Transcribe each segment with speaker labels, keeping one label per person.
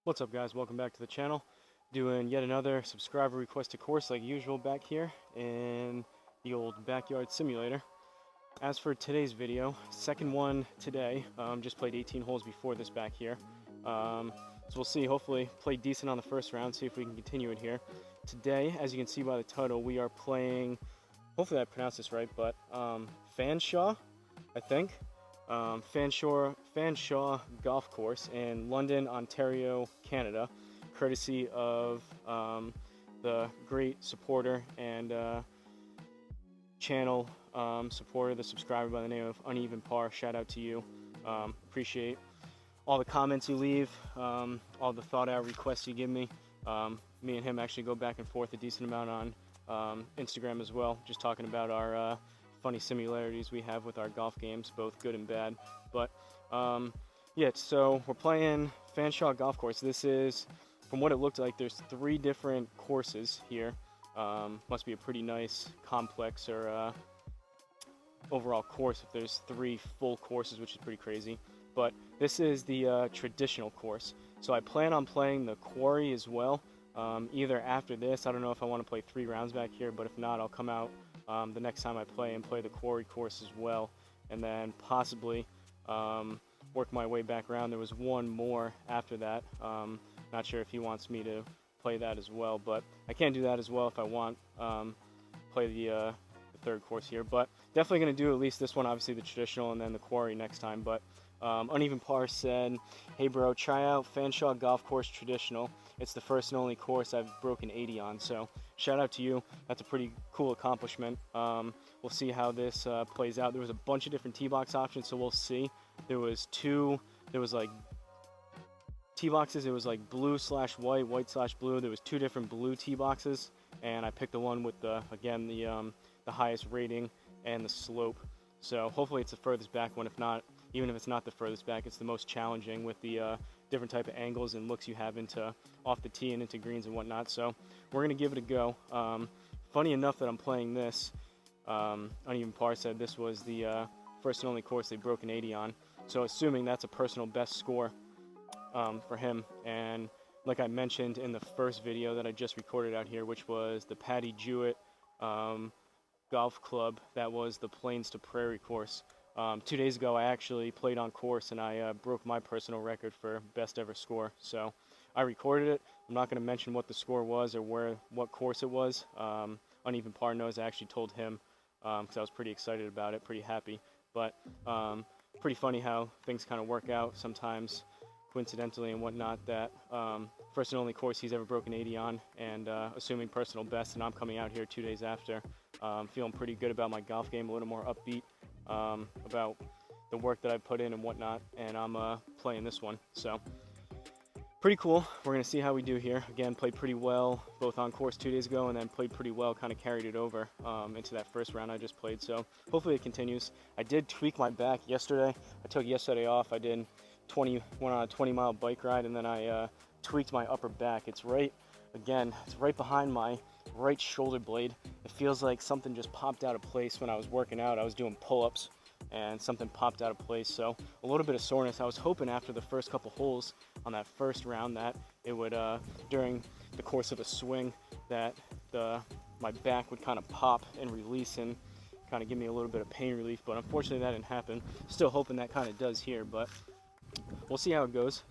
Speaker 1: What's up, guys? Welcome back to the channel. Doing yet another subscriber requested course like usual back here in the old backyard simulator. As for today's video, second one today, just played 18 holes before this back here. So we'll see, hopefully played decent on the first round, see if we can continue it here. Today, as you can see by the title, we are playing, hopefully I pronounced this right, but Fanshawe, I think. Fanshawe Golf Course in London, Ontario, Canada, courtesy of the great supporter and channel supporter, the subscriber by the name of Uneven Par. Shout out to you. Appreciate all the comments you leave, all the thought out requests you give me. Me and him actually go back and forth a decent amount on Instagram as well, just talking about our funny similarities we have with our golf games, both good and bad. But yeah, so we're playing Fanshawe Golf Course. This is, from what it looked like, there's 3 different courses here. Must be a pretty nice complex or overall course if there's 3 full courses, which is pretty crazy. But this is the traditional course. So I plan on playing the quarry as well, either after this. I don't know if I want to play 3 rounds back here, but if not, I'll come out the next time I play and play the quarry course as well, and then possibly work my way back around. There was one more after that. Not sure if he wants me to play that as well, but I can do that as well if I want. Play the 3rd course here, but definitely going to do at least this one, obviously the traditional, and then the quarry next time. But Uneven Par said, "Hey bro, try out Fanshawe Golf Course Traditional. It's the first and only course I've broken 80 on." So shout out to you. That's a pretty cool accomplishment. We'll see how this plays out. There was a bunch of different tee box options, so we'll see. There was like tee boxes. It was like blue/white, white/blue. There was 2 different blue tee boxes, and I picked the one with the highest rating and the slope. So hopefully it's the furthest back one. If not, even if it's not the furthest back, it's the most challenging with the different type of angles and looks you have into off the tee and into greens and whatnot. So we're gonna give it a go. Funny enough that I'm playing this. Uneven Par said this was the first and only course they broke an 80 on. So assuming that's a personal best score for him. And like I mentioned in the first video that I just recorded out here, which was the Patty Jewett golf club, that was the Plains to Prairie course. 2 days ago I actually played on course and I broke my personal record for best ever score. So I recorded it. I'm not going to mention what the score was or what course it was. Uneven Par knows. I actually told him because I was pretty excited about it, pretty happy. But pretty funny how things kind of work out sometimes, coincidentally and whatnot, that first and only course he's ever broken 80 on, and assuming personal best, and I'm coming out here 2 days after, feeling pretty good about my golf game, a little more upbeat about the work that I put in and whatnot, and I'm playing this one. So pretty cool. We're gonna see how we do here. Again, played pretty well both on course 2 days ago, and then played pretty well, kind of carried it over into that first round I just played. So hopefully it continues. I did tweak my back yesterday. I took yesterday off. I went on a 20-mile bike ride, and then I tweaked my upper back. It's right behind my right shoulder blade. It feels like something just popped out of place when I was working out. I was doing pull-ups and something popped out of place, so a little bit of soreness. I was hoping after the first couple holes on that first round that it would, during the course of a swing, that my back would kind of pop and release and kind of give me a little bit of pain relief, but unfortunately that didn't happen. Still hoping that kind of does here, but we'll see how it goes.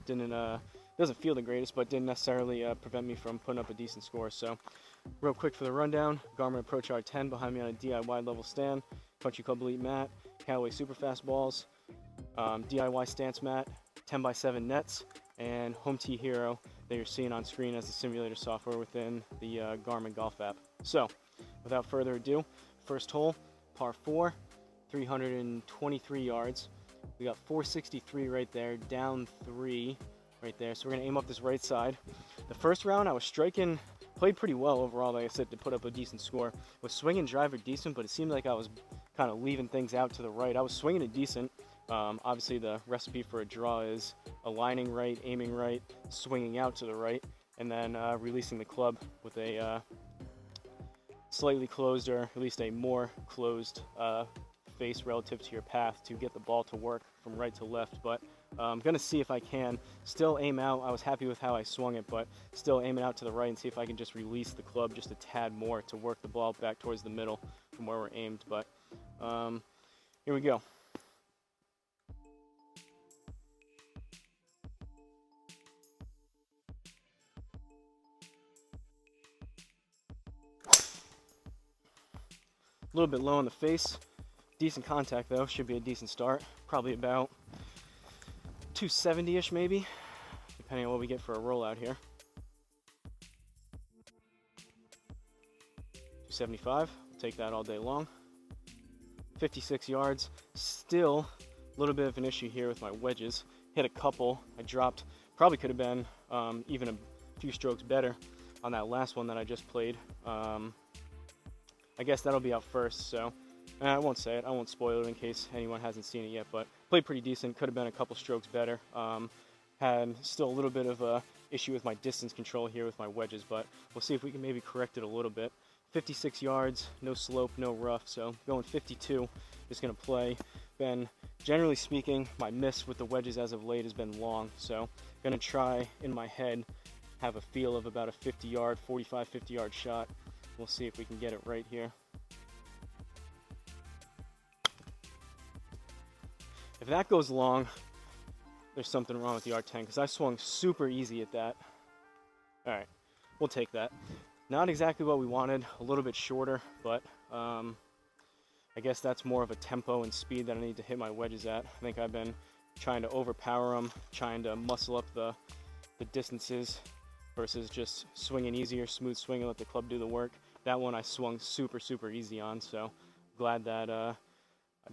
Speaker 1: Doesn't feel the greatest, but didn't necessarily prevent me from putting up a decent score. So real quick for the rundown: Garmin Approach R10 behind me on a DIY level stand, Country Club Elite mat, Callaway Super Fast balls, DIY stance mat, 10x7 nets, and Home Tee Hero that you're seeing on screen as the simulator software within the Garmin Golf app. So without further ado, first hole, par 4, 323 yards. We got 463 right there, down 3 right there. So we're gonna aim up this right side. The first round I was striking, played pretty well overall, like I said, to put up a decent score. Was swinging driver decent, but it seemed like I was kind of leaving things out to the right. I was swinging it decent. Obviously the recipe for a draw is aligning right, aiming right, swinging out to the right, and then releasing the club with a slightly closed, or at least a more closed face relative to your path to get the ball to work from right to left. But I'm going to see if I can still aim out. I was happy with how I swung it, but still aim it out to the right and see if I can just release the club just a tad more to work the ball back towards the middle from where we're aimed. But here we go. A little bit low on the face. Decent contact though, should be a decent start. Probably about 270-ish maybe, depending on what we get for a rollout here. 275, I'll take that all day long. 56 yards, still a little bit of an issue here with my wedges. Hit a couple, I dropped, probably could have been even a few strokes better on that last one that I just played. I guess that'll be out first, so I won't say it. I won't spoil it in case anyone hasn't seen it yet, but played pretty decent. Could have been a couple strokes better. Had still a little bit of a issue with my distance control here with my wedges, but we'll see if we can maybe correct it a little bit. 56 yards, no slope, no rough, so going 52 is going to play. Generally speaking, my miss with the wedges as of late has been long, so going to try in my head have a feel of about a 50-yard, 45, 50-yard shot. We'll see if we can get it right here. If that goes long, there's something wrong with the R10 because I swung super easy at that. All right, we'll take that. Not exactly what we wanted, a little bit shorter, but I guess that's more of a tempo and speed that I need to hit my wedges at. I think I've been trying to overpower them, trying to muscle up the distances versus just swinging easier, smooth swing and let the club do the work. That one I swung super, super easy on, so glad that I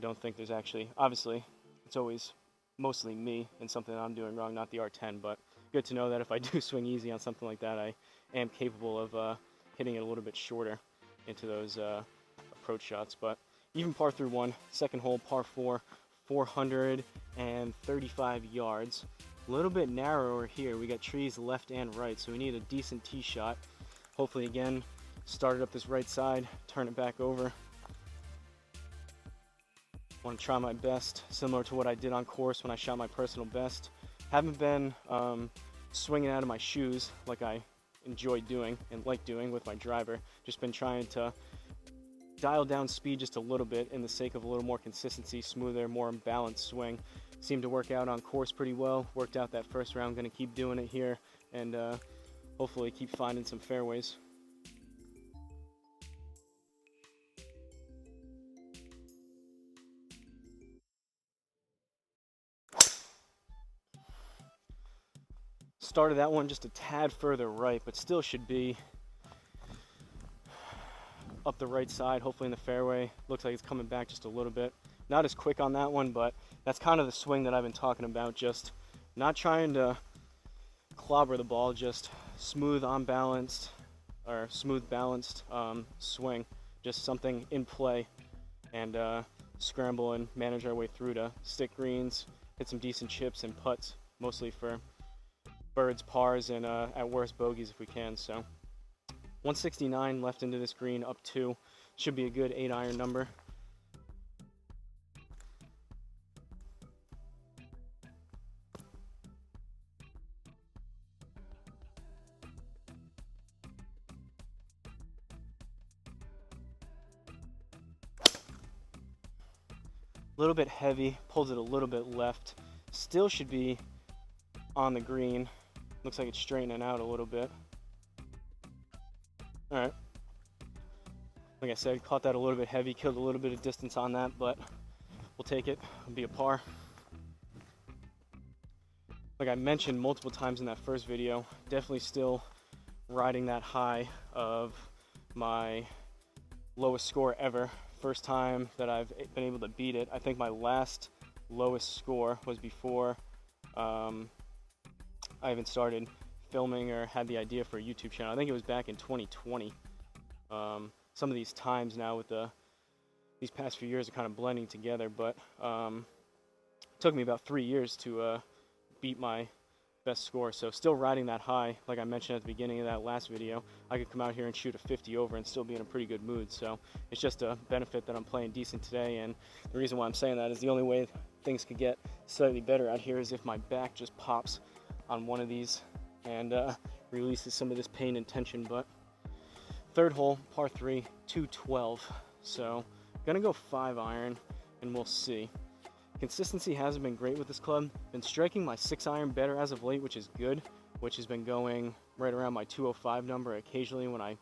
Speaker 1: don't think there's actually, obviously, it's always mostly me and something that I'm doing wrong, not the R10, but good to know that if I do swing easy on something like that, I am capable of hitting it a little bit shorter into those approach shots. But even par through one, second hole, par 4, 435 yards. A little bit narrower here. We got trees left and right, so we need a decent tee shot. Hopefully, again, start it up this right side, turn it back over. Want to try my best, similar to what I did on course when I shot my personal best. Haven't been swinging out of my shoes like I enjoy doing and like doing with my driver. Just been trying to dial down speed just a little bit in the sake of a little more consistency, smoother, more balanced swing. Seemed to work out on course pretty well. Worked out that first round. Going to keep doing it here and hopefully keep finding some fairways. Started that one just a tad further right, but still should be up the right side, hopefully in the fairway. Looks like it's coming back just a little bit. Not as quick on that one, but that's kind of the swing that I've been talking about. Just not trying to clobber the ball, just smooth, unbalanced, or smooth, balanced swing. Just something in play and scramble and manage our way through to stick greens, hit some decent chips and putts, mostly for birds, pars, and at worst bogeys if we can. So 169 left into this green, up 2. Should be a good 8-iron number. A little bit heavy, pulls it a little bit left. Still should be on the green. Looks like it's straightening out a little bit. All right. Like I said, caught that a little bit heavy, killed a little bit of distance on that, but we'll take it. It'll be a par. Like I mentioned multiple times in that first video, definitely still riding that high of my lowest score ever. First time that I've been able to beat it. I think my last lowest score was before I even started filming or had the idea for a YouTube channel. I think it was back in 2020. Some of these times now with these past few years are kind of blending together, but it took me about 3 years to beat my best score. So still riding that high, like I mentioned at the beginning of that last video, I could come out here and shoot a 50 over and still be in a pretty good mood. So it's just a benefit that I'm playing decent today, and the reason why I'm saying that is the only way things could get slightly better out here is if my back just pops on one of these and releases some of this pain and tension. But third hole, par 3, 212. So gonna go 5-iron and we'll see. Consistency hasn't been great with this club. Been striking my 6-iron better as of late, which is good, which has been going right around my 205 number. Occasionally when I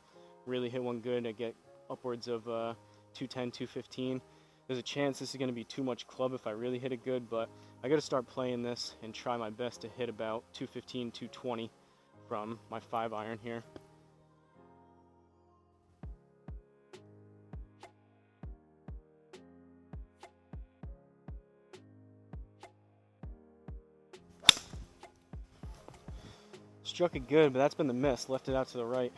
Speaker 1: really hit one good, I get upwards of 210, 215. There's a chance this is going to be too much club if I really hit it good, but I got to start playing this and try my best to hit about 215, 220 from my 5-iron here. Struck it good, but that's been the miss. Left it out to the right.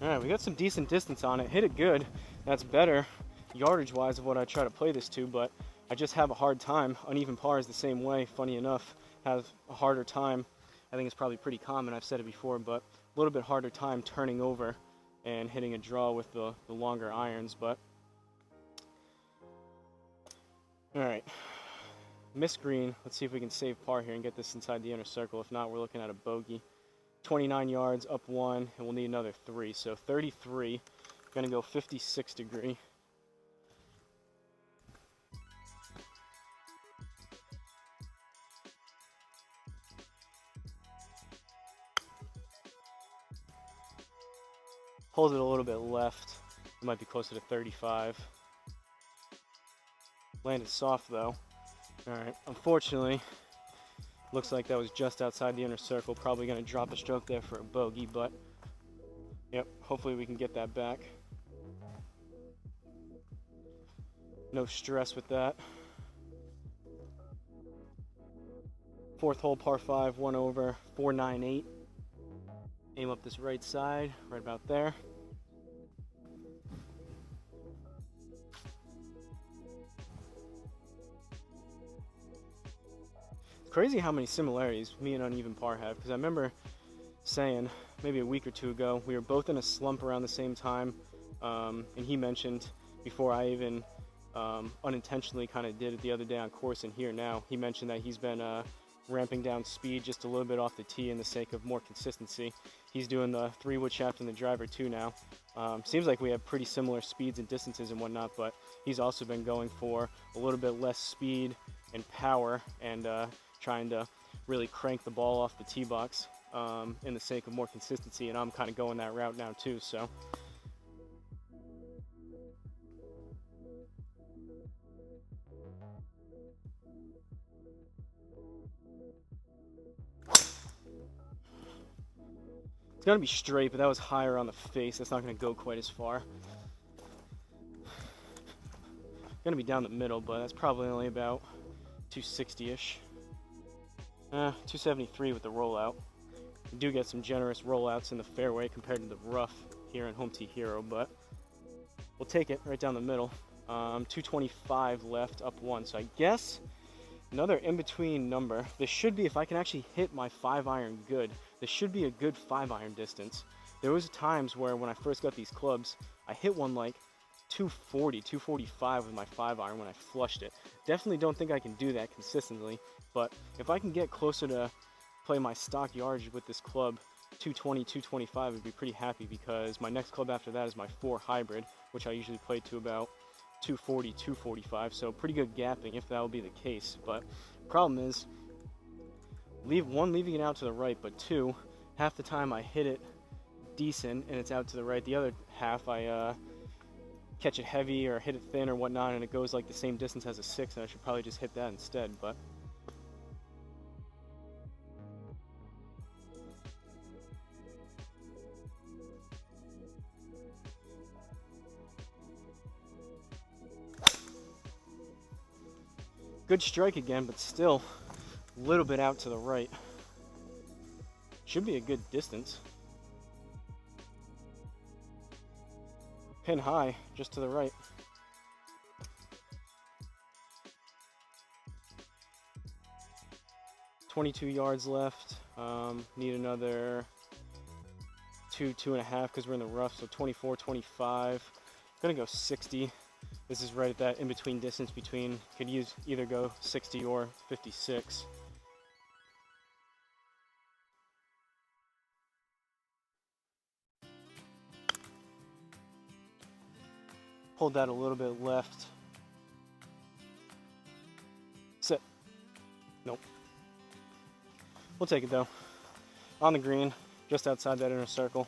Speaker 1: Alright, we got some decent distance on it. Hit it good. That's better yardage-wise of what I try to play this to, but I just have a hard time. Uneven par is the same way, funny enough. Have a harder time. I think it's probably pretty common, I've said it before, but a little bit harder time turning over and hitting a draw with the longer irons. But alright, miss green. Let's see if we can save par here and get this inside the inner circle. If not, we're looking at a bogey. 29 yards, up 1, and we'll need another 3. So 33, gonna go 56 degree. Hold it a little bit left. It might be closer to 35. Landed soft though. Alright, unfortunately, looks like that was just outside the inner circle. Probably going to drop a stroke there for a bogey, but yep, hopefully we can get that back. No stress with that. Fourth hole, par 5, 1 over, 498. Aim up this right side, right about there. Crazy how many similarities me and Uneven Par have, because I remember saying maybe a week or two ago we were both in a slump around the same time, and he mentioned before I even unintentionally kind of did it the other day on course and here now, he mentioned that he's been ramping down speed just a little bit off the tee in the sake of more consistency. He's doing the 3-wood shaft and the driver too now. Seems like we have pretty similar speeds and distances and whatnot, but he's also been going for a little bit less speed and power and trying to really crank the ball off the tee box in the sake of more consistency, and I'm kind of going that route now too. So it's gonna be straight, but that was higher on the face. That's not gonna go quite as far. Gonna be down the middle, but that's probably only about 260-ish. 273 with the rollout. We do get some generous rollouts in the fairway compared to the rough here in Home Tee Hero, but we'll take it right down the middle. 225 left, up 1. So I guess another in-between number. This should be, if I can actually hit my 5-iron good, this should be a good 5-iron distance. There was times where when I first got these clubs, I hit one like 240, 245 with my 5-iron when I flushed it. Definitely don't think I can do that consistently, but if I can get closer to play my stock yardage with this club, 220, 225, I'd be pretty happy, because my next club after that is my 4 hybrid, which I usually play to about 240, 245, so pretty good gapping if that will be the case. But problem is, leaving it out to the right, but 2, half the time I hit it decent and it's out to the right. The other half I catch it heavy or hit it thin or whatnot, and it goes like the same distance as a 6, and I should probably just hit that instead. But good strike again, but still a little bit out to the right. Should be a good distance. Pin high, just to the right. .22 yards left. Need another 2.5 because we're in the rough, so 24, 25. Gonna go 60. This is right at that in-between distance between, could either go 60 or 56. Hold that a little bit left. Sit. Nope. We'll take it though. On the green, just outside that inner circle.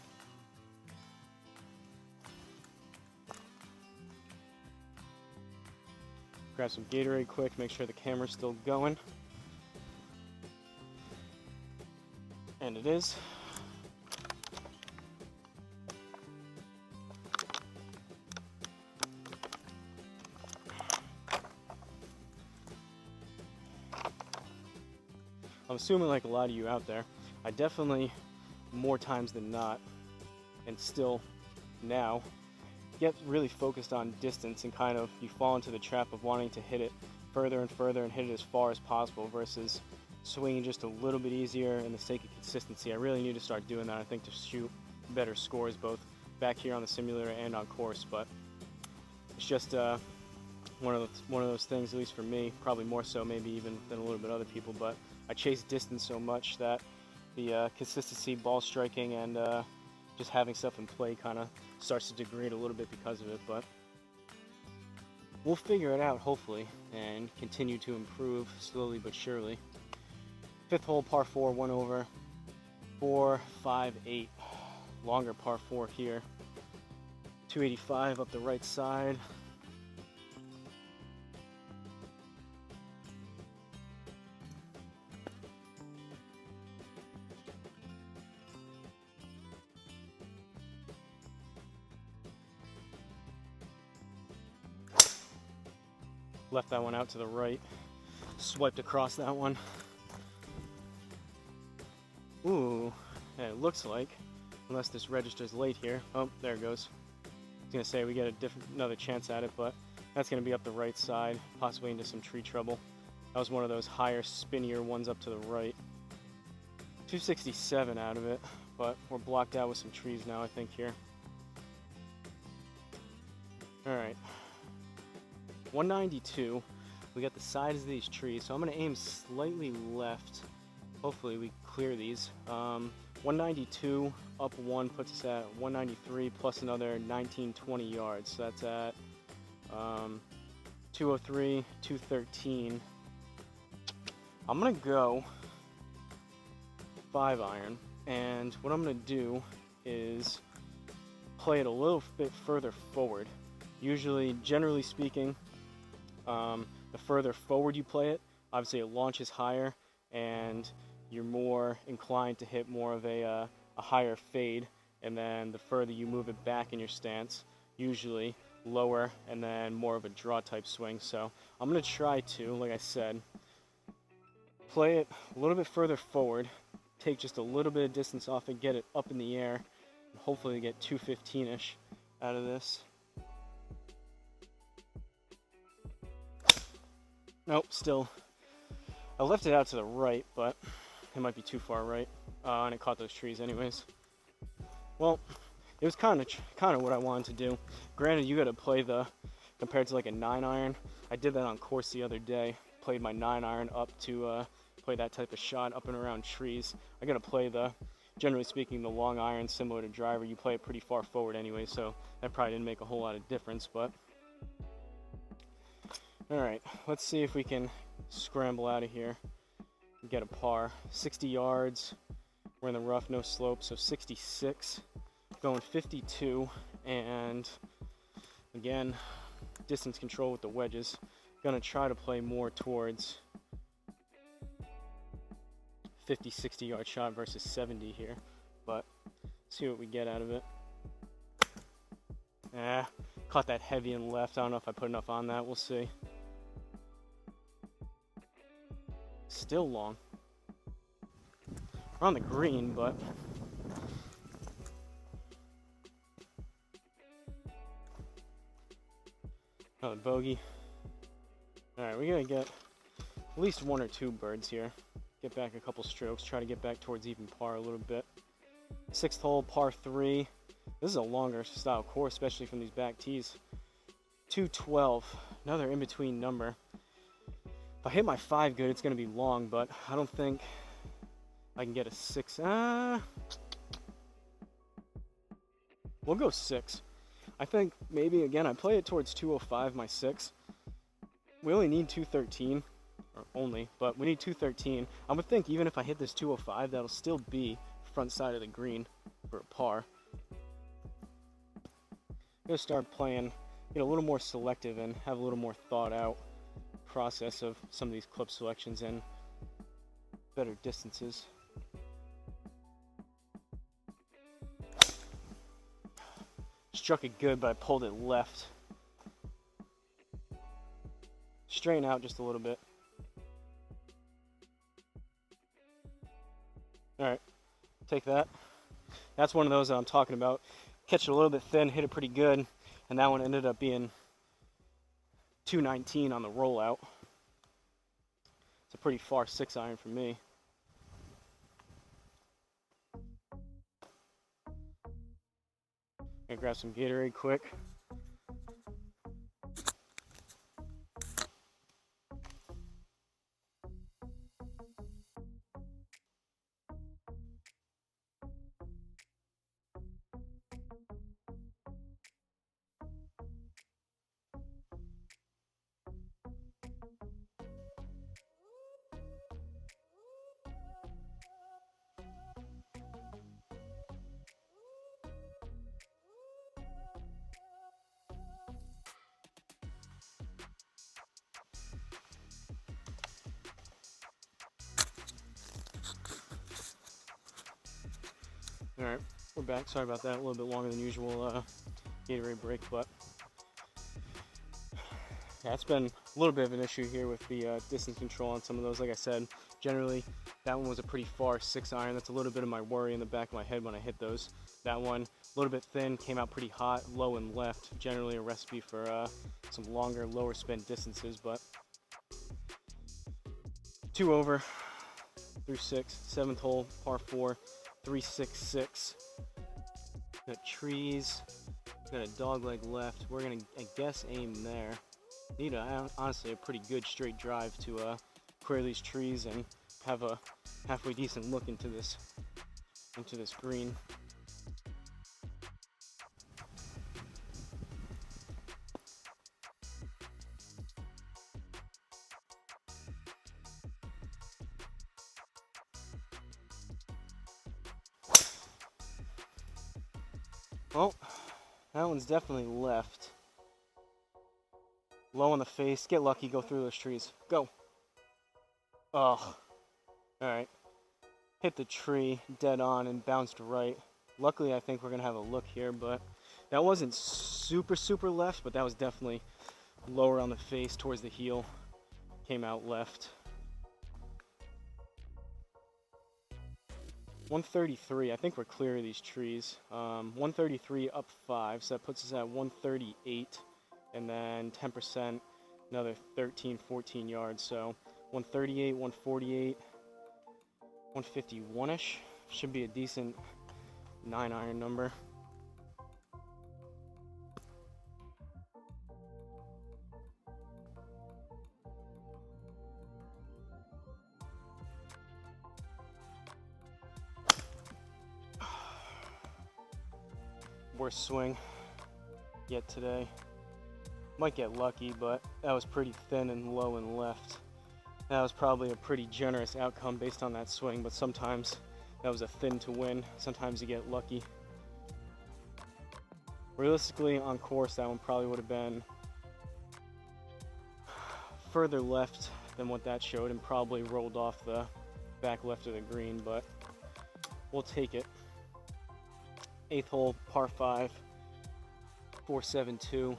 Speaker 1: Grab some Gatorade quick, make sure the camera's still going. And it is. I'm assuming, like a lot of you out there, I definitely, more times than not, and still now, get really focused on distance, and kind of you fall into the trap of wanting to hit it further and further and hit it as far as possible versus swinging just a little bit easier in the sake of consistency. I really need to start doing that, I think, to shoot better scores both back here on the simulator and on course. But it's just one of those things, at least for me, probably more so maybe even than a little bit other people, but I chase distance so much that the consistency, ball striking, and just having stuff in play kind of starts to degrade a little bit because of it. But we'll figure it out, hopefully, and continue to improve slowly but surely. Fifth hole, par 4, 1 over, 4, 5, 8. Longer par 4 here. 285 up the right side. Left that one out to the right. Swiped across that one. Ooh, yeah, it looks like, unless this registers late here. Oh, there it goes. I was gonna say we get another chance at it, but that's gonna be up the right side, possibly into some tree trouble. That was one of those higher, spinnier ones up to the right. 267 out of it, but we're blocked out with some trees now, I think, here. All right. 192. We got the sides of these trees, so I'm going to aim slightly left. Hopefully we clear these. 192 up 1 puts us at 193 plus another 19, 20 yards. So that's at 203, 213. I'm going to go 5 iron, and what I'm going to do is play it a little bit further forward. Usually, generally speaking, the further forward you play it, obviously it launches higher and you're more inclined to hit more of a higher fade, and then the further you move it back in your stance, usually lower and then more of a draw type swing. So I'm going to try to, like I said, play it a little bit further forward, take just a little bit of distance off it, get it up in the air, and hopefully get 215-ish out of this. Nope, still. I left it out to the right, but it might be too far right, and it caught those trees anyways. Well, it was kind of what I wanted to do. Granted, you got to play compared to like a 9-iron. I did that on course the other day. Played my 9-iron up to play that type of shot up and around trees. I got to play generally speaking, the long iron, similar to driver. You play it pretty far forward anyway, so that probably didn't make a whole lot of difference, but. Alright, let's see if we can scramble out of here and get a par. 60 yards, we're in the rough, no slope, so 66, going 52, and again, distance control with the wedges. Gonna try to play more towards 50, 60 yard shot versus 70 here, but see what we get out of it. Caught that heavy and left. I don't know if I put enough on that, we'll see. Still long. We're on the green, but Another bogey. Alright, we're gonna get at least 1 or 2 birds here. Get back a couple strokes, try to get back towards even par a little bit. 6th hole, par 3. This is a longer style course, especially from these back tees. 212, another in-between number. If I hit my 5 good, it's gonna be long, but I don't think I can get a 6. We'll go 6. I think maybe, again, I play it towards 205, my 6. We only need 213, or only, but we need 213. I would think even if I hit this 205, that'll still be front side of the green for a par. I'm gonna start playing, get a little more selective and have a little more thought out process of some of these club selections and better distances. Struck it good, but I pulled it left. Straighten out just a little bit. Alright, take that. That's one of those that I'm talking about. Catch it a little bit thin, hit it pretty good, and that one ended up being 219 on the rollout. It's a pretty far 6-iron for me. Gonna grab some Gatorade quick. Alright, we're back. Sorry about that. A little bit longer than usual Gatorade break, but yeah, it's been a little bit of an issue here with the distance control on some of those. Like I said, generally that one was a pretty far 6-iron. That's a little bit of my worry in the back of my head when I hit those. That one, a little bit thin, came out pretty hot, low and left. Generally a recipe for some longer, lower spin distances, but 2 over through 6, 7th hole, par 4. 366. Got trees. Got a dog leg left. We're gonna, I guess, aim there. Need honestly a pretty good straight drive to clear these trees and have a halfway decent look into this green. Well, that one's definitely left. Low on the face. Get lucky. Go through those trees. Go. Oh. Alright. Hit the tree dead on and bounced right. Luckily, I think we're going to have a look here, but that wasn't super left, but that was definitely lower on the face towards the heel. Came out left. 133, I think we're clear of these trees. 133 up 5, so that puts us at 138, and then 10%, another 13, 14 yards. So 138, 148, 151-ish. Should be a decent 9-iron number. Worst swing yet today. Might get lucky, but that was pretty thin and low and left. That was probably a pretty generous outcome based on that swing, but sometimes that was a thin to win. Sometimes you get lucky. Realistically, on course, that one probably would have been further left than what that showed and probably rolled off the back left of the green, but we'll take it. 8th hole, par 5, 472.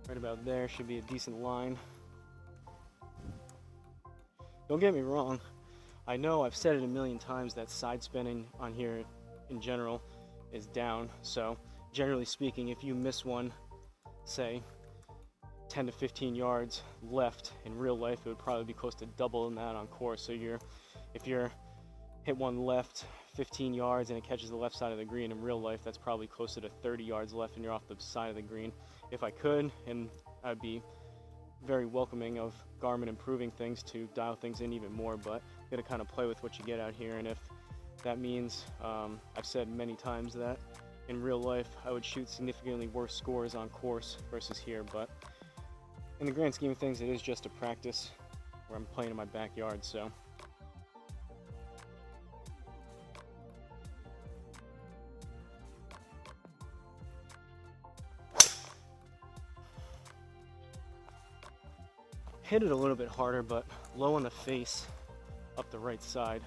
Speaker 1: Right about there should be a decent line. Don't get me wrong, I know I've said it a million times that side spinning on here in general is down, so generally speaking, if you miss one, say 10 to 15 yards left, in real life it would probably be close to double than that on course. So if you're hit one left 15 yards and it catches the left side of the green, in real life that's probably closer to 30 yards left and you're off the side of the green. If I could, and I'd be very welcoming of Garmin improving things to dial things in even more, but you gotta kind of play with what you get out here. And if that means, I've said many times that in real life I would shoot significantly worse scores on course versus here, but in the grand scheme of things, it is just a practice where I'm playing in my backyard. So hit it a little bit harder, but low on the face up the right side.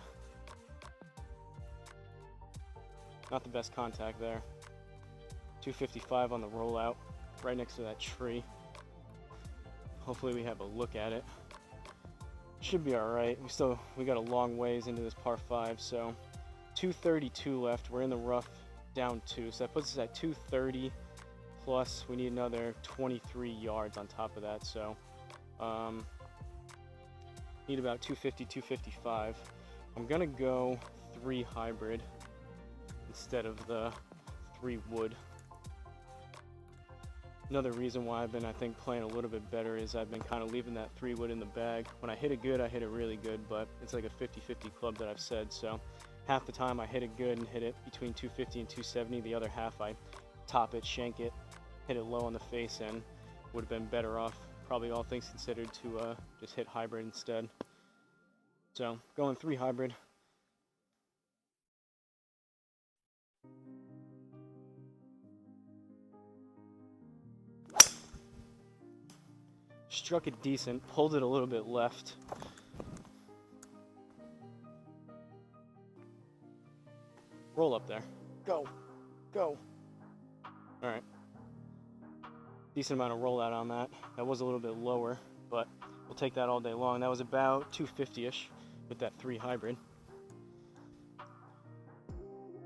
Speaker 1: Not the best contact there. 255 on the rollout, right next to that tree. Hopefully we have a look at it. Should be all right. We got a long ways into this par 5, so 232 left. We're in the rough, down 2, so that puts us at 230 plus. We need another 23 yards on top of that, so need about 250, 255. I'm gonna go 3 hybrid instead of the 3 wood. Another reason why I've been, I think, playing a little bit better is I've been kind of leaving that 3 wood in the bag. When I hit it good, I hit it really good, but it's like a 50-50 club that I've said. So half the time I hit it good and hit it between 250 and 270. The other half I top it, shank it, hit it low on the face, and would have been better off, probably all things considered, to just hit hybrid instead. So going 3 hybrid. Struck it decent, pulled it a little bit left. Roll up there. Go. Go. All right. Decent amount of rollout on that. That was a little bit lower, but we'll take that all day long. That was about 250-ish with that 3 hybrid.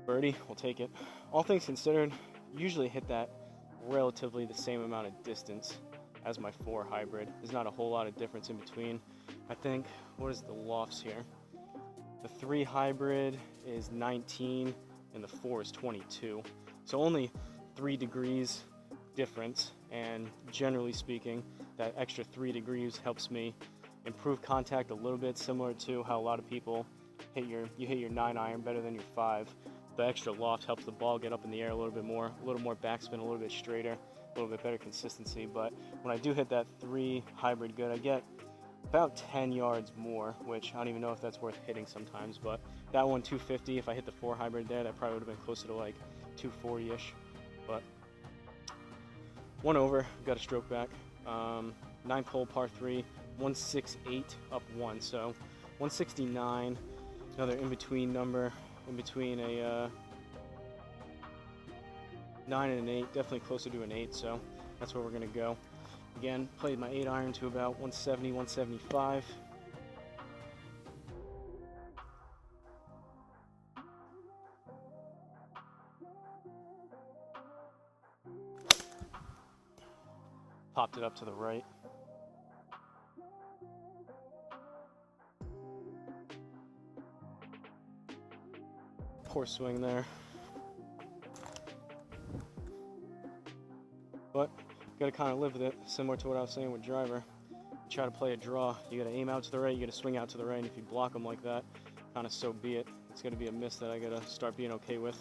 Speaker 1: Birdie, we'll take it. All things considered, usually hit that relatively the same amount of distance as my 4 hybrid. There's not a whole lot of difference in between. I think, what is the lofts here? The 3 hybrid is 19 and the 4 is 22. So only 3 degrees difference, and generally speaking, that extra 3 degrees helps me improve contact a little bit, similar to how a lot of people hit your 9-iron better than your 5. The extra loft helps the ball get up in the air a little bit more backspin, a little bit straighter, a little bit better consistency. But when I do hit that 3 hybrid good, I get about 10 yards more, which I don't even know if that's worth hitting sometimes. But that one, 250, if I hit the 4 hybrid there, that probably would have been closer to like 240-ish. But 1 over, got a stroke back. 9th hole, par 3, 168 up 1, so 169. Another in-between number, in between a 9 and an 8, definitely closer to an 8, so that's where we're gonna go. Again, played my 8-iron to about 170, 175. Popped it up to the right. Poor swing there. But got to kind of live with it, similar to what I was saying with driver. You try to play a draw, you got to aim out to the right, you got to swing out to the right, and if you block them like that, kind of so be it. It's going to be a miss that I got to start being okay with.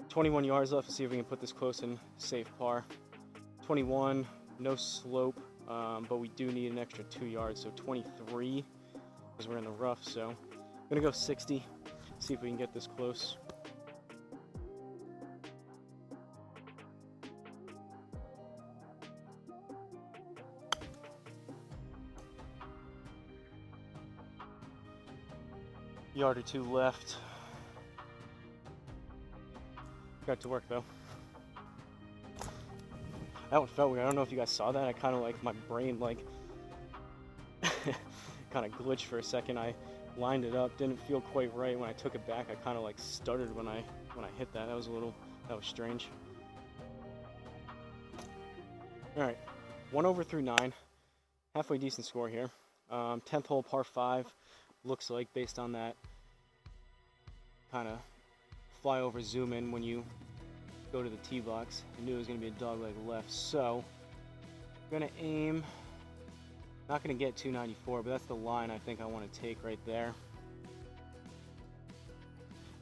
Speaker 1: 21 yards left. Let's see if we can put this close and save par. 21, no slope, but we do need an extra 2 yards, so 23, because we're in the rough. So I'm going to go 60, see if we can get this close. Yard or 2 left. Got to work though. That one felt weird. I don't know if you guys saw that. I kind of like, my brain like kind of glitched for a second. I lined it up. Didn't feel quite right when I took it back. I kind of like stuttered when I hit that. That was strange. All right, 1 over through 9, halfway decent score here. 10th hole par 5, looks like, based on that kind of flyover zoom in when you go to the tee box. I knew it was going to be a dogleg left, so I'm going to aim, not going to get 294, but that's the line I think I want to take right there.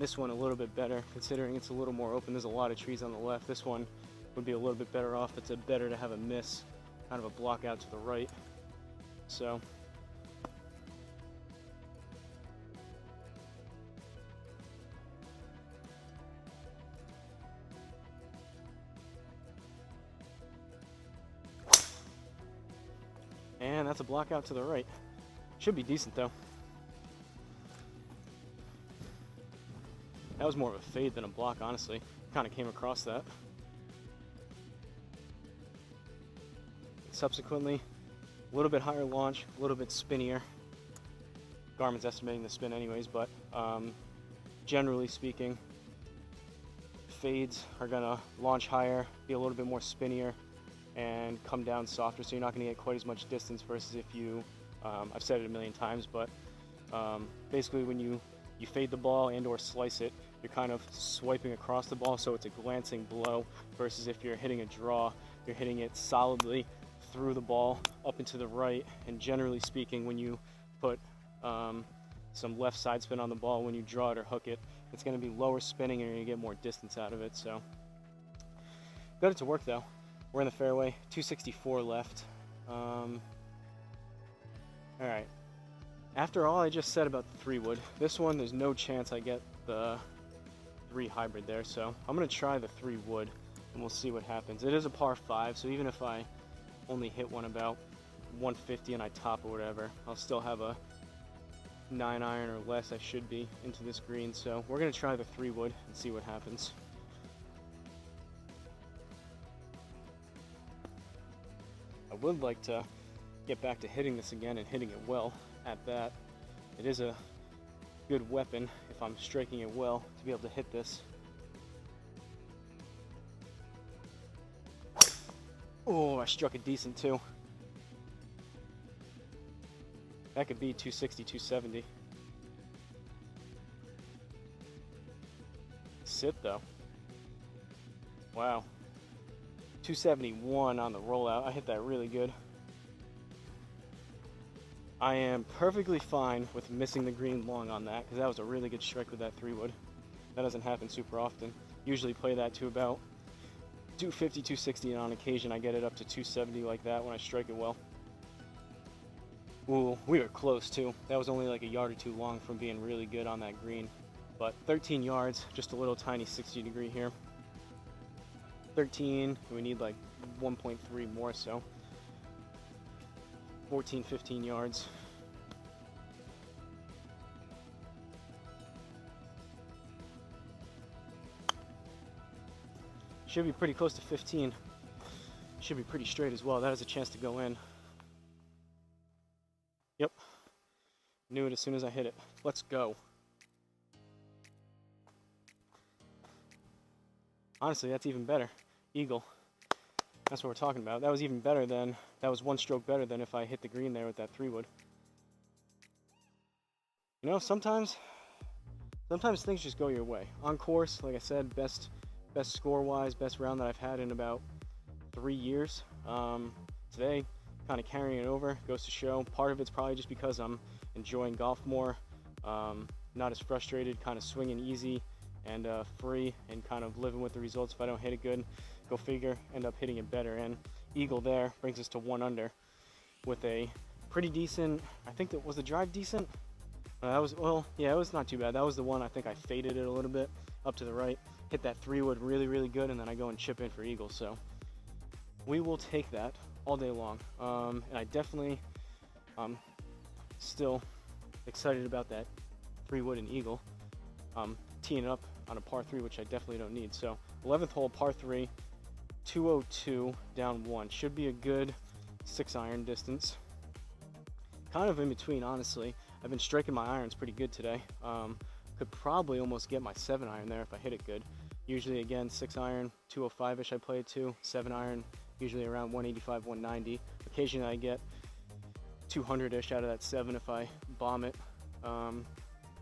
Speaker 1: This one a little bit better, considering it's a little more open. There's a lot of trees on the left. This one would be a little bit better off. It's better to have a miss, kind of a block out to the right. So and that's a block out to the right. Should be decent though. That was more of a fade than a block, honestly. Kind of came across that. Subsequently, a little bit higher launch, a little bit spinnier. Garmin's estimating the spin anyways, but generally speaking, fades are gonna launch higher, be a little bit more spinnier, and come down softer, so you're not gonna get quite as much distance versus if you, I've said it a million times, but basically when you fade the ball and or slice it, you're kind of swiping across the ball, so it's a glancing blow, versus if you're hitting a draw, you're hitting it solidly through the ball up and to the right. And generally speaking, when you put some left side spin on the ball, when you draw it or hook it, it's going to be lower spinning and you're going to get more distance out of it. So got it to work though. We're in the fairway, 264 left. All right, after all I just said about the 3-wood, this one there's no chance I get the 3 hybrid there, so I'm going to try the 3-wood and we'll see what happens. It is a par 5, so even if I only hit one about 150 and I top or whatever, I'll still have a 9 iron or less. I should be into this green, so we're going to try the 3-wood and see what happens. I would like to get back to hitting this again and hitting it well at that. It is a good weapon if I'm striking it well to be able to hit this. Oh, I struck it decent too. That could be 260, 270. Sit though. Wow. 271 on the rollout. I hit that really good. I am perfectly fine with missing the green long on that, because that was a really good strike with that 3-wood. That doesn't happen super often. Usually play that to about 250, 260, and on occasion I get it up to 270 like that when I strike it well. Ooh, we were close too. That was only like a yard or two long from being really good on that green. But 13 yards, just a little tiny 60 degree here. 13, we need like 1.3 more, so 14, 15 yards. Should be pretty close to 15. Should be pretty straight as well. That has a chance to go in. Yep. Knew it as soon as I hit it. Let's go. Honestly, that's even better. Eagle. That's what we're talking about. That was even better than, that was one stroke better than if I hit the green there with that 3-wood. You know, sometimes things just go your way. On course, like I said, best score-wise, best round that I've had in about 3 years. Today, kind of carrying it over, goes to show. Part of it's probably just because I'm enjoying golf more, not as frustrated, kind of swinging easy and free, and kind of living with the results. If I don't hit it good, go figure, end up hitting it better. And eagle there brings us to 1 under with a pretty decent, I think that was the drive decent. That was, well, yeah, it was not too bad. That was the one I think I faded it a little bit up to the right. Hit that 3-wood really, really good, and then I go and chip in for eagle. So we will take that all day long. And I definitely still excited about that 3-wood and eagle. Teeing up on a par 3, which I definitely don't need. So 11th hole, par 3, 202 down 1. Should be a good 6 iron distance. Kind of in between, honestly. I've been striking my irons pretty good today. Could probably almost get my 7-iron there if I hit it good. Usually, again, 6-iron, 205-ish I play it to. 7-iron, usually around 185, 190. Occasionally I get 200-ish out of that 7 if I bomb it. And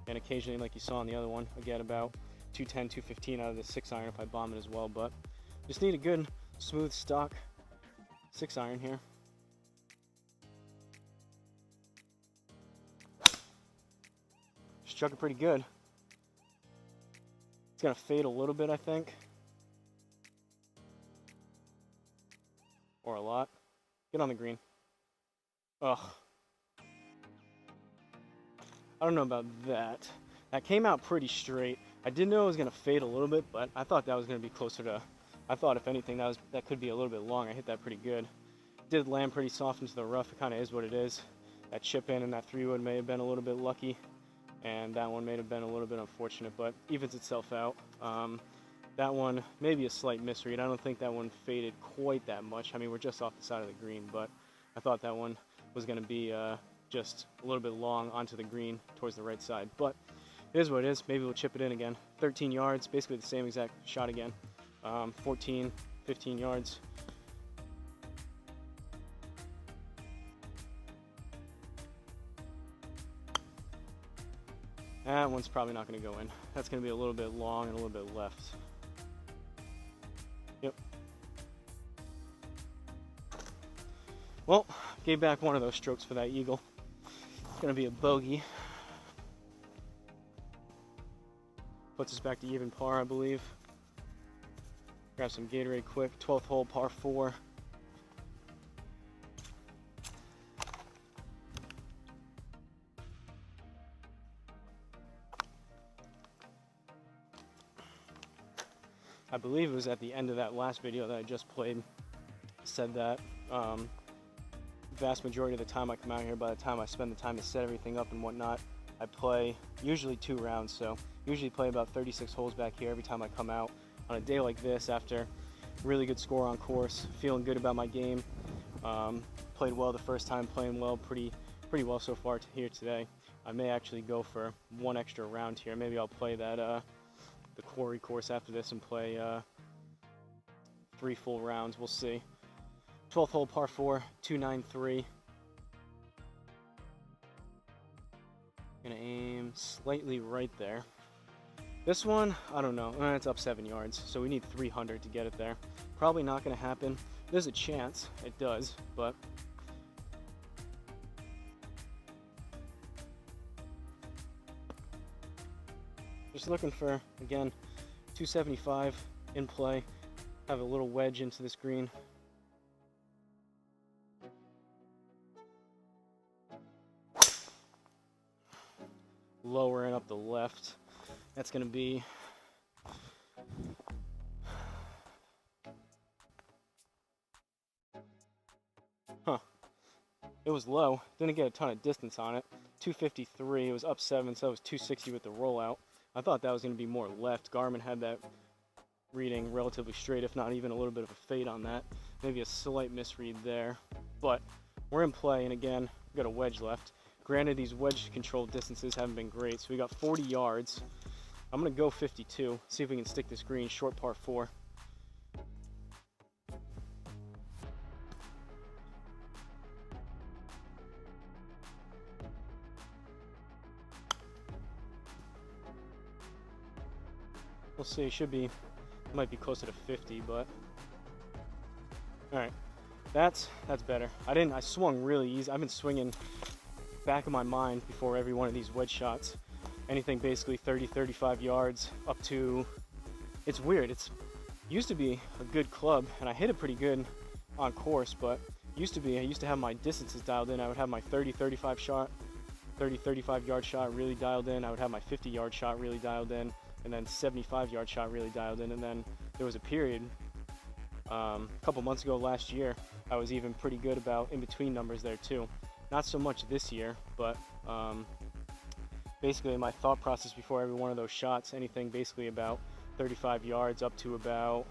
Speaker 1: occasionally, like you saw on the other one, I get about 210, 215 out of the 6-iron if I bomb it as well. But just need a good, smooth stock 6-iron here. Struck it pretty good. It's gonna fade a little bit, I think. Or a lot. Get on the green. Ugh. I don't know about that. That came out pretty straight. I did know it was gonna fade a little bit, but I thought that was gonna be closer to, I thought if anything that could be a little bit long. I hit that pretty good. Did land pretty soft into the rough. It kind of is what it is. That chip in and that 3-wood may have been a little bit lucky, and that one may have been a little bit unfortunate, but evens itself out. That one, maybe a slight misread. I don't think that one faded quite that much. I mean, we're just off the side of the green, but I thought that one was going to be just a little bit long onto the green towards the right side. But it is what it is. Maybe we'll chip it in again. 13 yards, basically the same exact shot again. 14, 15 yards. That one's probably not going to go in. That's going to be a little bit long and a little bit left. Yep. Well, gave back one of those strokes for that eagle. It's going to be a bogey. Puts us back to even par, I believe. Grab some Gatorade quick. 12th hole, par 4. I believe it was at the end of that last video that I just played, said that vast majority of the time I come out here, by the time I spend the time to set everything up and whatnot, I play usually 2 rounds. So usually play about 36 holes back here every time I come out. On a day like this, after really good score on course, feeling good about my game, played well the first time, playing well, pretty well so far here today. I may actually go for 1 extra round here. Maybe I'll play that the quarry course after this and play 3 full rounds. We'll see. 12th hole, par 4, 293. Gonna aim slightly right there. This one, I don't know. It's up 7 yards, so we need 300 to get it there. Probably not gonna happen. There's a chance it does, but just looking for, again, 275 in play. Have a little wedge into this green. Lower and up the left. That's going to be it was low. Didn't get a ton of distance on it. 253. It was up 7, so it was 260 with the rollout. I thought that was going to be more left. Garmin had that reading relatively straight, if not even a little bit of a fade on that. Maybe a slight misread there. But we're in play, and again, we've got a wedge left. Granted, these wedge control distances haven't been great, so we got 40 yards. I'm going to go 52, see if we can stick this green, short par 4. We'll see, might be closer to 50, but all right, that's better. I swung really easy. I've been swinging back of my mind before every one of these wedge shots. Anything basically 30, 35 yards up to, it's weird. It's used to be a good club, and I hit it pretty good on course, but I used to have my distances dialed in. I would have my 30, 35 yard shot really dialed in. I would have my 50 yard shot really dialed in, and then 75 yard shot really dialed in. And then there was a period a couple months ago last year, I was even pretty good about in between numbers there too. Not so much this year, but basically my thought process before every one of those shots, anything basically about 35 yards up to about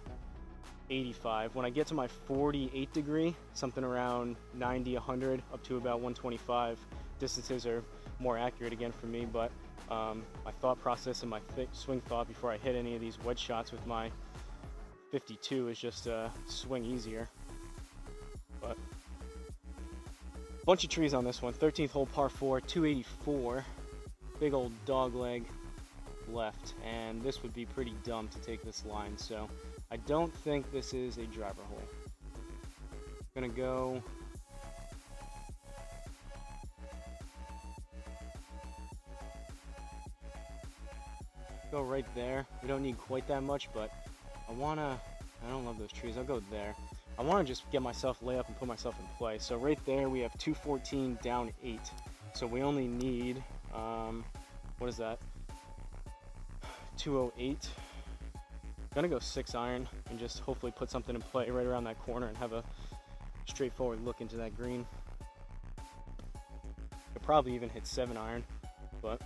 Speaker 1: 85. When I get to my 48 degree, something around 90, 100, up to about 125, distances are more accurate again for me, but my thought process and my swing thought before I hit any of these wedge shots with my 52 is just swing easier. But bunch of trees on this one. 13th hole par 4, 284, big old dog leg left, and this would be pretty dumb to take this line, so I don't think this is a driver hole. Gonna go right there. We don't need quite that much, but I don't love those trees. I'll go there. I want to just get myself lay up and put myself in play. So right there we have 214 down 8. So we only need, what is that? 208. Gonna go 6 iron and just hopefully put something in play right around that corner and have a straightforward look into that green. Could probably even hit 7 iron, but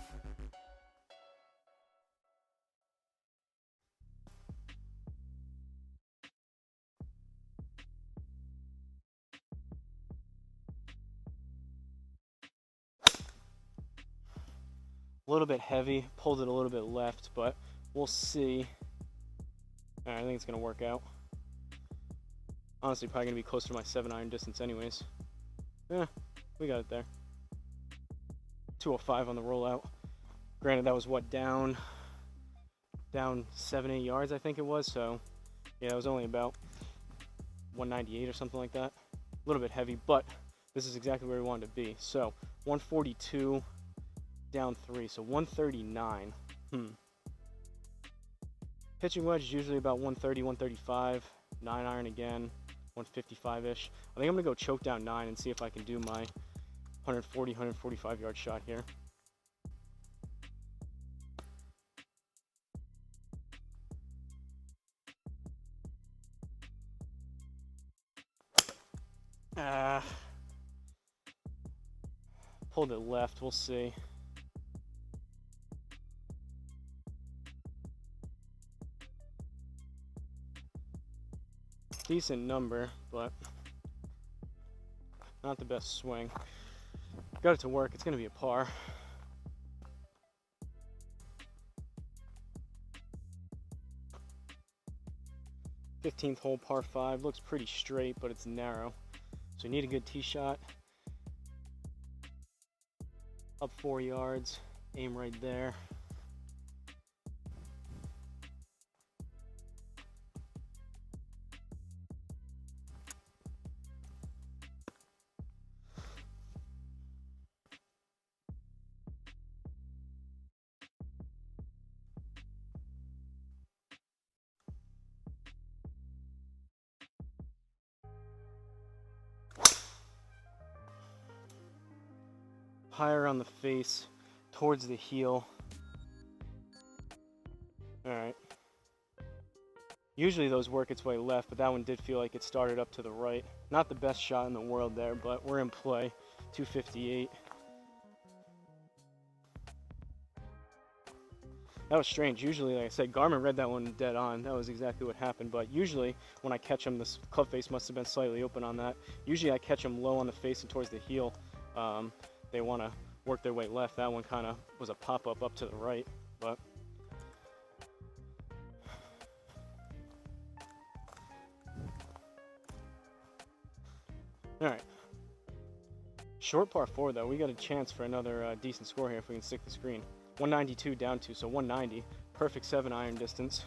Speaker 1: a little bit heavy, pulled it a little bit left, but we'll see. All right, I think it's gonna work out. Honestly, probably gonna be closer to my 7 iron distance anyways. Yeah, we got it there. 205 on the rollout. Granted, that was what, down 7-8 yards, I think it was. So yeah, it was only about 198 or something like that. A little bit heavy, but this is exactly where we wanted to be. So 142 down 3, so 139. Pitching wedge is usually about 130, 135. 9 iron again, 155-ish. I think I'm gonna go choke down 9 and see if I can do my 140, 145 yard shot here. Pulled it left, we'll see. Decent number, but not the best swing. Got it to work, it's gonna be a par. '15th hole, par 5, looks pretty straight, but it's narrow. So you need a good tee shot. Up 4 yards, aim right there. Higher on the face, towards the heel. All right. Usually those work its way left, but that one did feel like it started up to the right. Not the best shot in the world there, but we're in play. 258. That was strange. Usually, like I said, Garmin read that one dead on. That was exactly what happened. But usually when I catch them, this club face must have been slightly open on that. Usually I catch them low on the face and towards the heel. They want to work their way left. That one kind of was a pop-up up to the right, but all right. Short par 4 though. We got a chance for another decent score here if we can stick the screen. 192 down 2, so 190. Perfect 7 iron distance.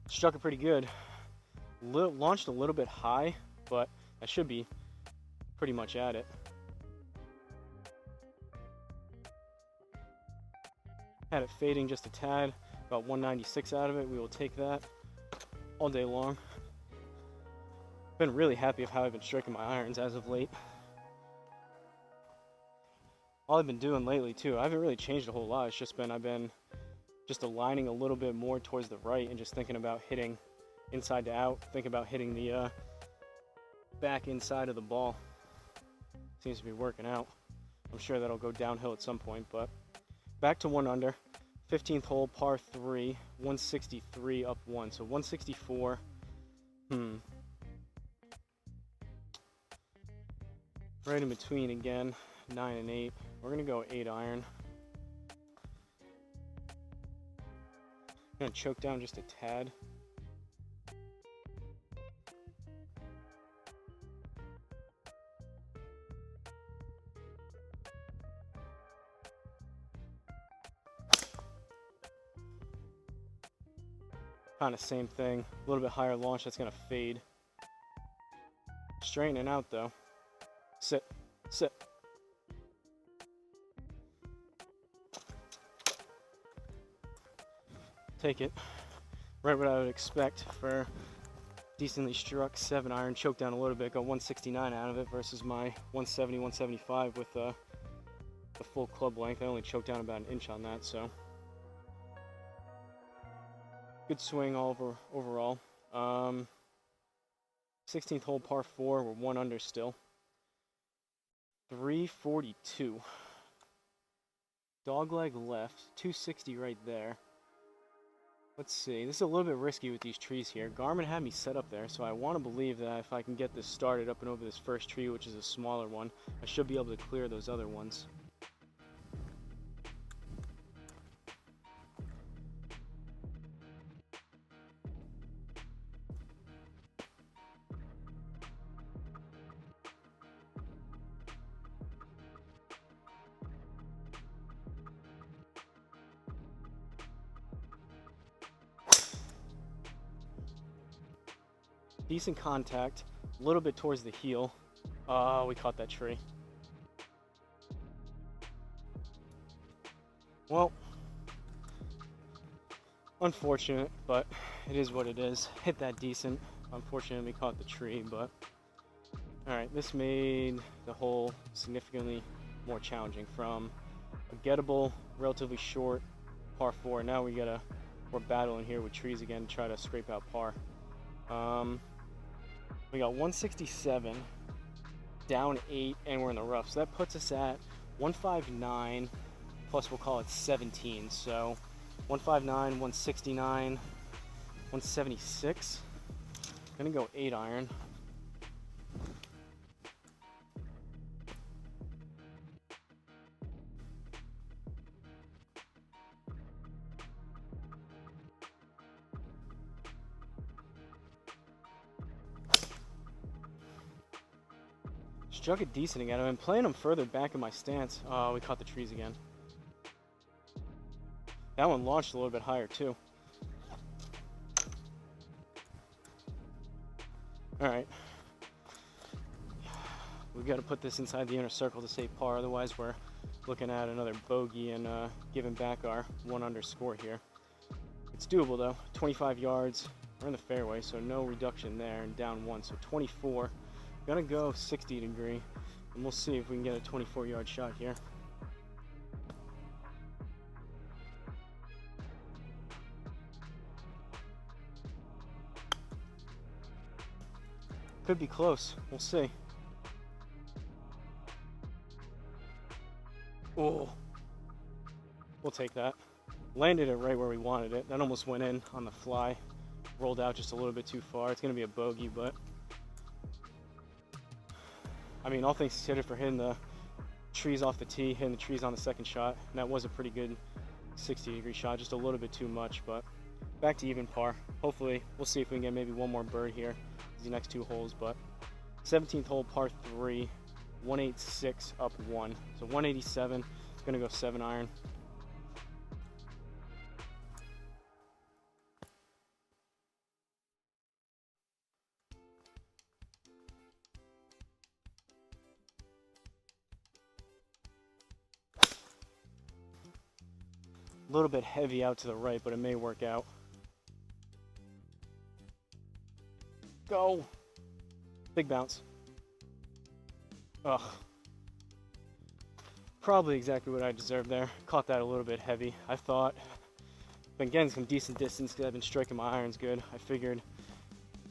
Speaker 1: Struck it pretty good. Launched a little bit high, but I should be pretty much at it. Had it fading just a tad, about 196 out of it. We will take that all day long. Been really happy of how I've been striking my irons as of late. All I've been doing lately too, I haven't really changed a whole lot. It's just been, I've been just aligning a little bit more towards the right and just thinking about hitting inside to out, thinking about hitting the back inside of the ball. Seems to be working out. I'm sure that'll go downhill at some point, but back to 1 under. 15th hole, par 3, 163 up 1. So 164. Right in between again, 9 and 8. We're gonna go 8 iron. Gonna choke down just a tad. Kind of same thing, a little bit higher launch, that's gonna fade. Straightening out though. Sit, sit. Take it. Right what I would expect for decently struck 7 iron. Choked down a little bit, got 169 out of it versus my 170, 175 with the full club length. I only choked down about an inch on that, so good swing overall. 16th hole, par 4, we're 1 under still. 342. Dogleg left, 260 right there. Let's see, this is a little bit risky with these trees here. Garmin had me set up there, so I want to believe that if I can get this started up and over this first tree, which is a smaller one, I should be able to clear those other ones. Decent contact, a little bit towards the heel. Oh, we caught that tree. Well, unfortunate, but it is what it is. Hit that decent. Unfortunately, caught the tree, but all right, this made the hole significantly more challenging. From a gettable, relatively short par 4. Now we're battling here with trees again to try to scrape out par. We got 167, down 8, and we're in the rough. So that puts us at 159, plus we'll call it 17. So 159, 169, 176. Gonna go 8 iron. Struck it decent again. I've been playing them further back in my stance. Oh, we caught the trees again. That one launched a little bit higher too. All right. We've got to put this inside the inner circle to save par. Otherwise, we're looking at another bogey and giving back our 1 under score here. It's doable though. 25 yards. We're in the fairway, so no reduction there, and down 1. So 24. Gonna go 60 degree, and we'll see if we can get a 24-yard shot here. Could be close, we'll see. Oh, we'll take that. Landed it right where we wanted it. That almost went in on the fly. Rolled out just a little bit too far. It's gonna be a bogey, but I mean, all things considered, for hitting the trees off the tee, hitting the trees on the second shot, and that was a pretty good 60-degree shot, just a little bit too much, but back to even par. Hopefully, we'll see if we can get maybe one more bird here, these next 2 holes, but 17th hole, par 3, 186 up 1. So 187, gonna go 7 iron. A little bit heavy out to the right, but it may work out. Go! Big bounce. Ugh. Probably exactly what I deserved there. Caught that a little bit heavy. I thought, been getting some decent distance because I've been striking my irons good. I figured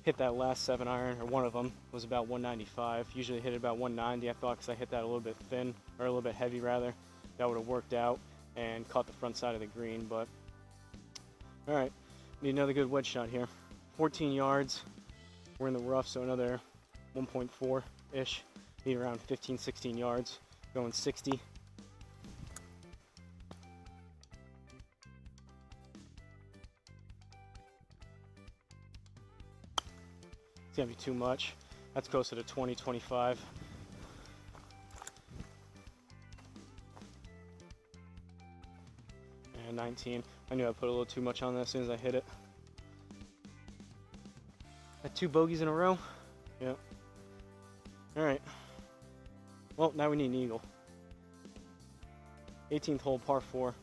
Speaker 1: hit that last 7 iron, or one of them, was about 195. Usually hit it about 190, I thought, because I hit that a little bit thin, or a little bit heavy rather. That would have worked out. and caught the front side of the green. But all right, need another good wedge shot here. 14 yards. We're in the rough, so another 1.4-ish. Need around 15, 16 yards. Going 60. It's gonna be too much. That's closer to 20, 25. And 19. I knew I put a little too much on that as soon as I hit it. Got 2 bogeys in a row. Yep. All right. Well, now we need an eagle. 18th hole, par 4.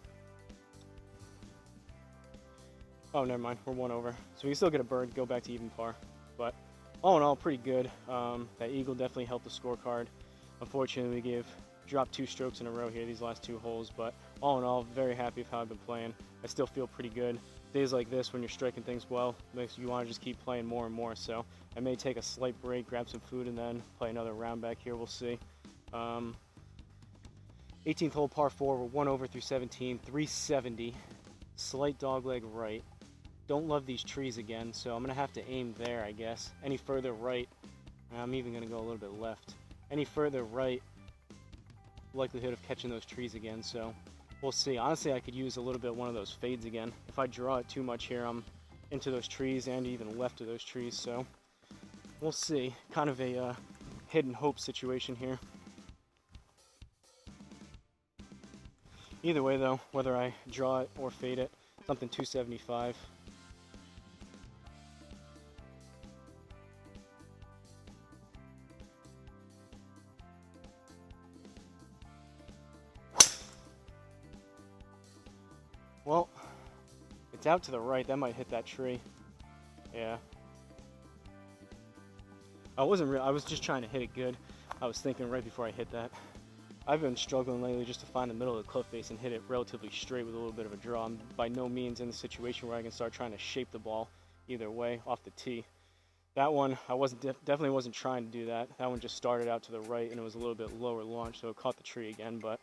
Speaker 1: Oh, never mind. We're 1 over. So we can still get a bird, go back to even par. But all in all, pretty good. That eagle definitely helped the scorecard. Unfortunately, we dropped 2 strokes in a row here, these last 2 holes. But all in all, very happy with how I've been playing. I still feel pretty good. Days like this, when you're striking things well, makes you want to just keep playing more and more. So I may take a slight break, grab some food, and then play another round back here. We'll see. 18th hole, par 4. We're 1 over through 17, 370. Slight dogleg right. Don't love these trees again, so I'm going to have to aim there, I guess. Any further right, I'm even going to go a little bit left. Any further right, likelihood of catching those trees again, so we'll see. Honestly, I could use a little bit one of those fades again. If I draw it too much here, I'm into those trees and even left of those trees, so we'll see. Kind of a hidden hope situation here. Either way, though, whether I draw it or fade it, something 275. Well, it's out to the right. That might hit that tree. Yeah. I was just trying to hit it good. I was thinking right before I hit that. I've been struggling lately just to find the middle of the cliff face and hit it relatively straight with a little bit of a draw. I'm by no means in the situation where I can start trying to shape the ball either way off the tee. That one, I definitely wasn't trying to do that. That one just started out to the right and it was a little bit lower launch, so it caught the tree again, but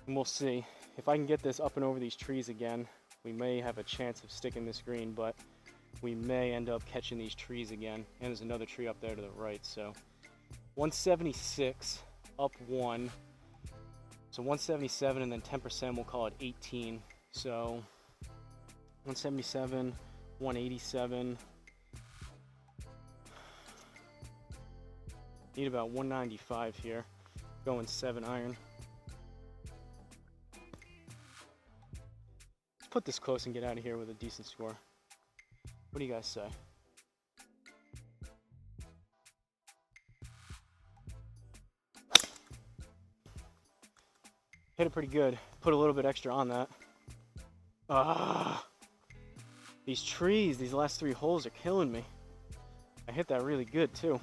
Speaker 1: we'll see. If I can get this up and over these trees again, we may have a chance of sticking this green, but we may end up catching these trees again. And there's another tree up there to the right, so 176. Up 1, so 177, and then 10%, we'll call it 18. So 177, 187. Need about 195 here. Going 7 iron. Let's put this close and get out of here with a decent score. What do you guys say? Hit it pretty good. Put a little bit extra on that. These trees, these last 3 holes are killing me. I hit that really good too.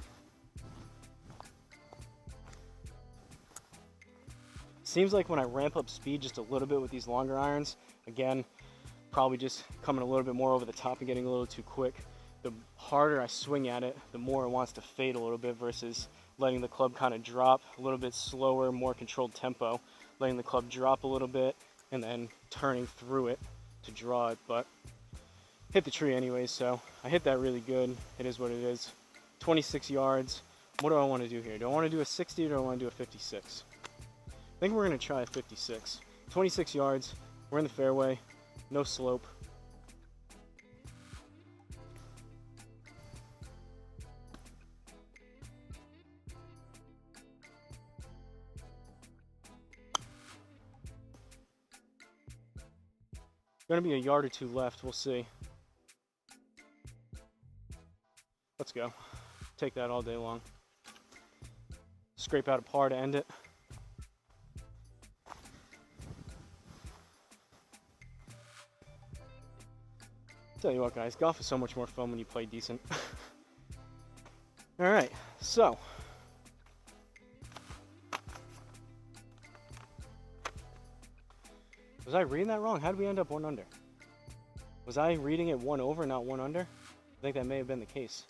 Speaker 1: Seems like when I ramp up speed just a little bit with these longer irons, again, probably just coming a little bit more over the top and getting a little too quick. The harder I swing at it, the more it wants to fade a little bit versus letting the club kind of drop a little bit slower, more controlled tempo. Letting the club drop a little bit and then turning through it to draw it, but hit the tree anyways, so I hit that really good. It is what it is. 26 yards. What do I want to do here? Do I want to do a 60 or do I want to do a 56? I think we're going to try a 56. 26 yards. We're in the fairway. No slope. Gonna be a yard or 2 left, we'll see. Let's go. Take that all day long. Scrape out a par to end it. Tell you what, guys, golf is so much more fun when you play decent. All right, so was I reading that wrong? How did we end up 1 under? Was I reading it 1 over, not 1 under? I think that may have been the case.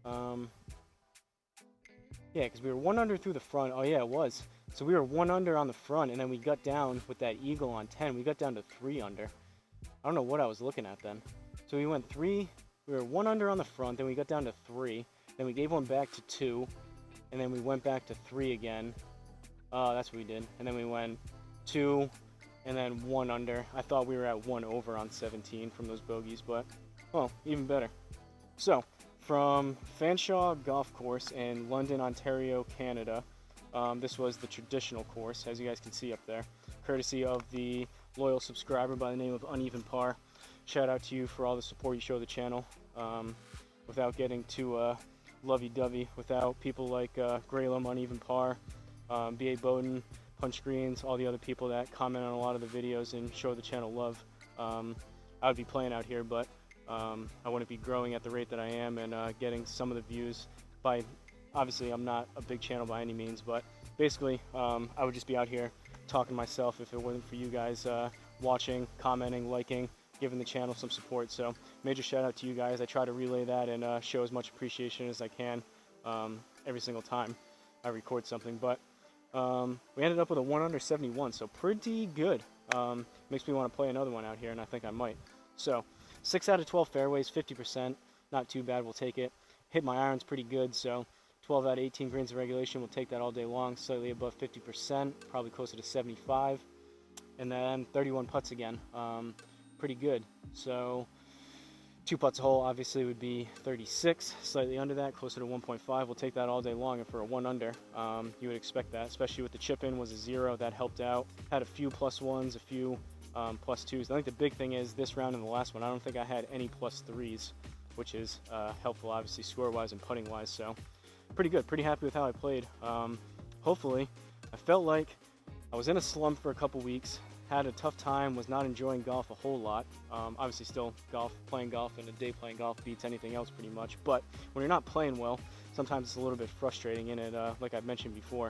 Speaker 1: Yeah, because we were 1 under through the front. Oh yeah, it was. So we were 1 under on the front, and then we got down with that eagle on 10. We got down to 3 under. I don't know what I was looking at then. So we went 3, we were 1 under on the front, then we got down to 3, then we gave one back to 2, and then we went back to 3 again. That's what we did. And then we went 2, and then 1 under. I thought we were at 1 over on 17 from those bogeys, but, well, even better. So, from Fanshawe Golf Course in London, Ontario, Canada, this was the traditional course, as you guys can see up there, courtesy of the loyal subscriber by the name of Uneven Par. Shout out to you for all the support you show the channel. Without getting too lovey-dovey, without people like Graylum, Uneven Par, B.A. Bowden, Punch Greens, all the other people that comment on a lot of the videos and show the channel love, I would be playing out here, but I wouldn't be growing at the rate that I am and getting some of the views by, obviously I'm not a big channel by any means, but basically I would just be out here talking to myself if it wasn't for you guys watching, commenting, liking, giving the channel some support. So major shout out to you guys. I try to relay that and show as much appreciation as I can every single time I record something, but we ended up with a 1 under 71, so pretty good. Makes me want to play another one out here, and I think I might. So 6 out of 12 fairways, 50%, not too bad, we'll take it. Hit my irons pretty good, so 12 out of 18 greens of regulation, we'll take that all day long, slightly above 50%, probably closer to 75. And then 31 putts again, pretty good. So 2 putts a hole obviously would be 36, slightly under that, closer to 1.5. We'll take that all day long, and for a 1 under, you would expect that, especially with the chip in was a 0, that helped out. Had a few +1s, a few +2s. I think the big thing is this round and the last one, I don't think I had any +3s, which is helpful obviously score-wise and putting-wise, so pretty good, pretty happy with how I played. Hopefully, I felt like I was in a slump for a couple weeks, had a tough time, was not enjoying golf a whole lot. Obviously still playing golf and a day playing golf beats anything else pretty much, but when you're not playing well, sometimes it's a little bit frustrating in it. Like I've mentioned before,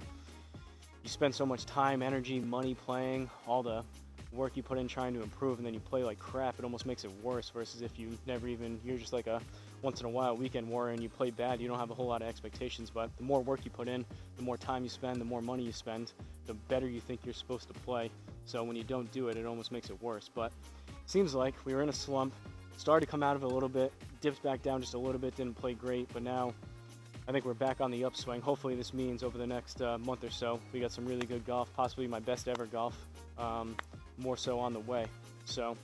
Speaker 1: you spend so much time, energy, money playing, all the work you put in trying to improve, and then you play like crap. It almost makes it worse versus if you never even, you're just like a once in a while weekend warrior and you play bad, you don't have a whole lot of expectations, but the more work you put in, the more time you spend, the more money you spend, the better you think you're supposed to play. So when you don't do it, it almost makes it worse. But it seems like we were in a slump, started to come out of it a little bit, dipped back down just a little bit, didn't play great, but now I think we're back on the upswing. Hopefully this means over the next month or so, we got some really good golf, possibly my best ever golf, more so on the way. So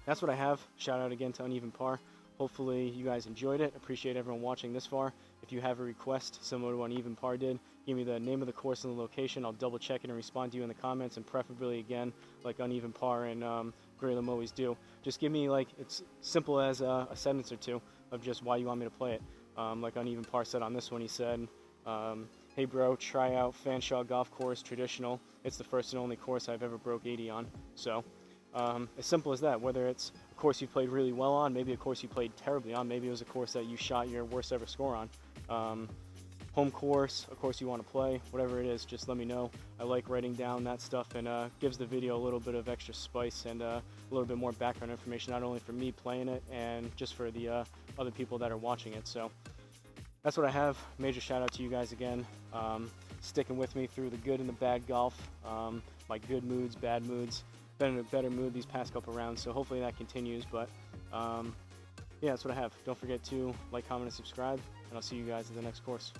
Speaker 1: that's what I have. Shout out again to Uneven Par. Hopefully you guys enjoyed it. Appreciate everyone watching this far. If you have a request similar to Uneven Par did, give me the name of the course and the location. I'll double check it and respond to you in the comments, and preferably again like Uneven Par and Graylum always do. Just give me, like, it's simple as a sentence or two of just why you want me to play it. Like Uneven Par said on this one, he said, hey bro, try out Fanshawe Golf Course Traditional. It's the first and only course I've ever broke 80 on. So as simple as that, whether it's a course you played really well on, maybe a course you played terribly on, maybe it was a course that you shot your worst ever score on. Home course, a course you want to play, whatever it is, just let me know. I like writing down that stuff, and gives the video a little bit of extra spice and a little bit more background information, not only for me playing it and just for the other people that are watching it. So that's what I have. Major shout out to you guys again, sticking with me through the good and the bad golf, my good moods, bad moods. Been in a better mood these past couple rounds, so hopefully that continues. But yeah, that's what I have. Don't forget to like, comment, and subscribe, and I'll see you guys at the next course.